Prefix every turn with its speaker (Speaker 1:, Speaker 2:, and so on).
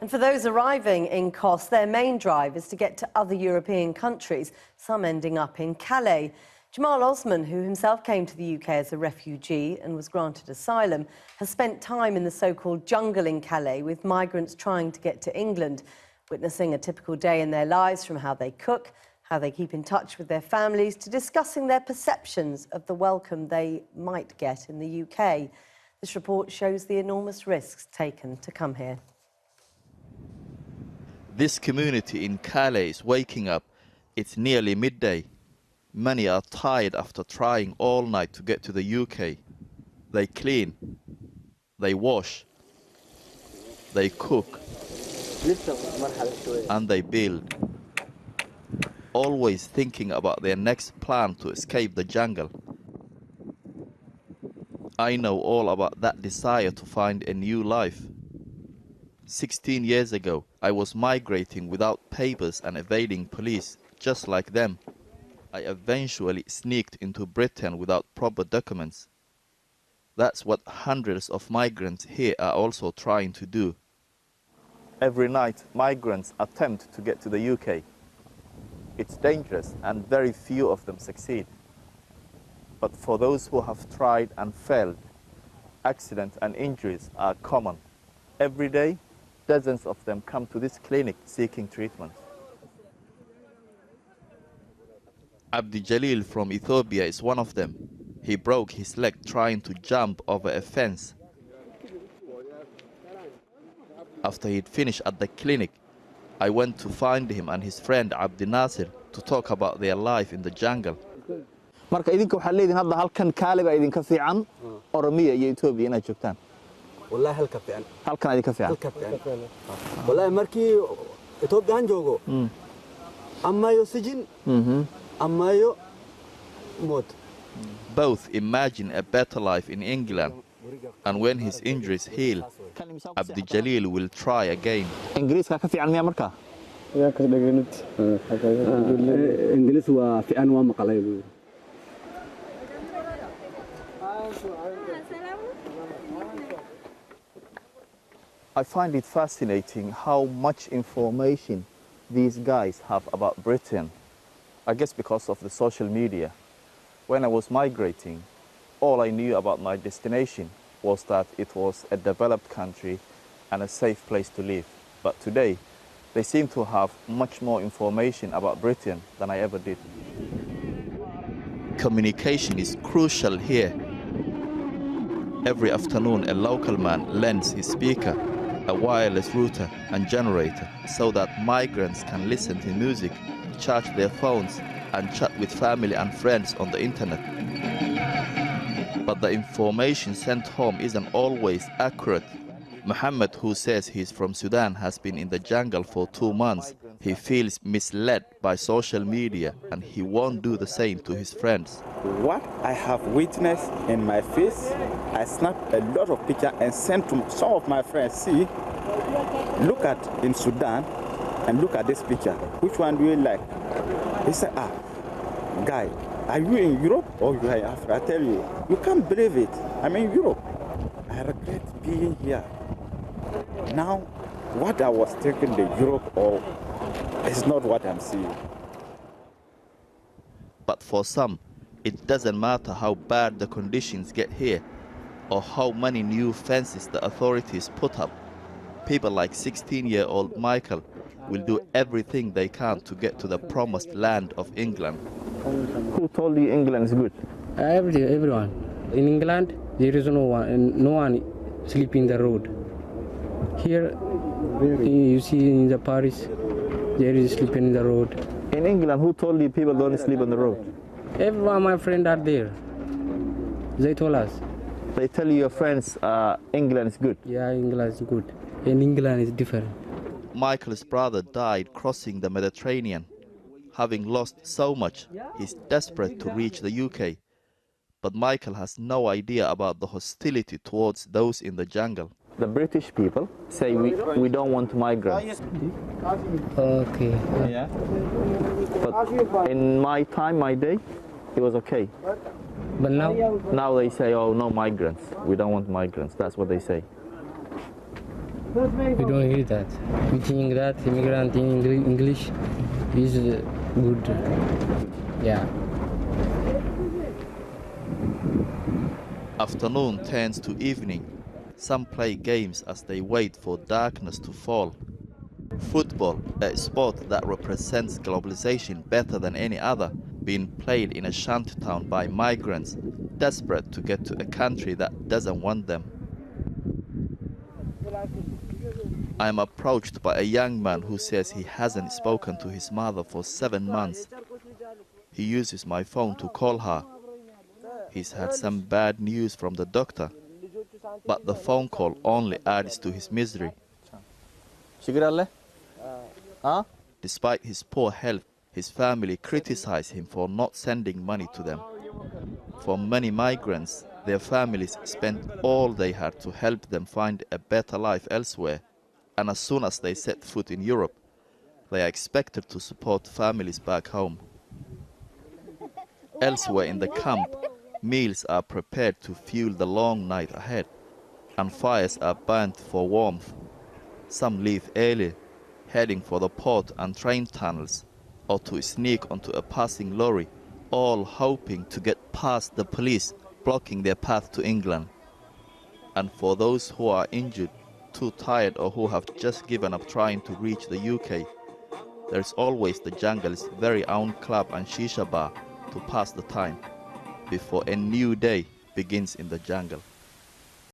Speaker 1: And for those arriving in Kos, their main drive is to get to other European countries, some ending up in Calais. Jamal Osman, who himself came to the UK as a refugee and was granted asylum, has spent time in the so-called jungle in Calais with migrants trying to get to England, witnessing a typical day in their lives, from how they cook, how they keep in touch with their families, to discussing their perceptions of the welcome they might get in the UK. This report shows the enormous risks taken to come here.
Speaker 2: This community in Calais is waking up. It's nearly midday. Many are tired after trying all night to get to the UK. They clean, they wash, they cook, and they build, always thinking about their next plan to escape the jungle. I know all about that desire to find a new life. 16 years ago, I was migrating without papers and evading police, just like them. I eventually sneaked into Britain without proper documents. That's what hundreds of migrants here are also trying to do. Every night, migrants attempt to get to the UK. It's dangerous and very few of them succeed. But for those who have tried and failed, accidents and injuries are common. Every day, dozens of them come to this clinic seeking treatment. Abdi Jalil from Ethiopia is one of them. He broke his leg trying to jump over a fence. After he'd finished at the clinic, I went to find him and his friend Abdi Nasir to talk about their life in the jungle.
Speaker 3: marka idinka waxa leedin hadda halkan Calais ba idinka fiican Oromiya iyo Ethiopia inay joogtaan
Speaker 4: wallahi halka fiican
Speaker 3: halkan idinka fiican
Speaker 4: wallahi markii Ethiopia aan joogo amma yo sijin amma yo mot.
Speaker 2: Both imagine a better life in England, and when his injuries heal, Abdi Jalil will try again.
Speaker 3: Ingiriiska ka fiican miya marka
Speaker 5: yaa ka dhaganid
Speaker 4: Ingiriis waa fiican waa maqalay.
Speaker 2: I find it fascinating how much information these guys have about Britain. I guess because of the social media. When I was migrating, all I knew about my destination was that it was a developed country and a safe place to live. But today, they seem to have much more information about Britain than I ever did. Communication is crucial here. Every afternoon, a local man lends his speaker, a wireless router and generator so that migrants can listen to music, charge their phones and chat with family and friends on the internet. But the information sent home isn't always accurate. Muhammad, who says he's from Sudan, has been in the jungle for 2 months. He feels misled by social media and he won't do the same to his friends.
Speaker 6: What I have witnessed in my face, I snapped a lot of pictures and sent to some of my friends. See, look at in Sudan and look at this picture. Which one do you like? He said, guy, are you in Europe or you are in Africa? I tell you, you can't believe it. I'm in Europe. I regret being here. Now, what I was taking to Europe is not what I'm seeing.
Speaker 2: But for some, it doesn't matter how bad the conditions get here or how many new fences the authorities put up. People like 16-year-old Michael will do everything they can to get to the promised land of England.
Speaker 3: Who told you England is good?
Speaker 5: everyone in England there is no one sleeping the road. Here you see in the Paris there is sleeping in the road.
Speaker 3: In England, who told you people don't sleep on the road?
Speaker 5: Everyone, my friends are there. They told us.
Speaker 3: They tell you your friends England is good.
Speaker 5: Yeah, England is good. And England is different.
Speaker 2: Michael's brother died crossing the Mediterranean. Having lost so much, he's desperate to reach the UK. But Michael has no idea about the hostility towards those in the jungle.
Speaker 3: The British people say we don't want migrants.
Speaker 5: Okay.
Speaker 3: Yeah. But in my time, my day, it was okay.
Speaker 5: But
Speaker 3: Now they say, oh, no migrants. We don't want migrants. That's what they say.
Speaker 5: We don't hear that. We think that immigrant in English is good. Yeah.
Speaker 2: Afternoon turns to evening. Some play games as they wait for darkness to fall. Football, a sport that represents globalization better than any other, being played in a shantytown by migrants desperate to get to a country that doesn't want them. I am approached by a young man who says he hasn't spoken to his mother for 7 months. He uses my phone to call her. He's had some bad news from the doctor, but the phone call only adds to his misery. Despite his poor health, his family criticize him for not sending money to them. For many migrants, their families spent all they had to help them find a better life elsewhere, and as soon as they set foot in Europe, they are expected to support families back home. Elsewhere in the camp, meals are prepared to fuel the long night ahead, and fires are burnt for warmth. Some leave early, heading for the port and train tunnels, or to sneak onto a passing lorry, all hoping to get past the police, blocking their path to England. And for those who are injured, too tired, or who have just given up trying to reach the UK, there's always the jungle's very own club and shisha bar to pass the time before a new day begins in the jungle.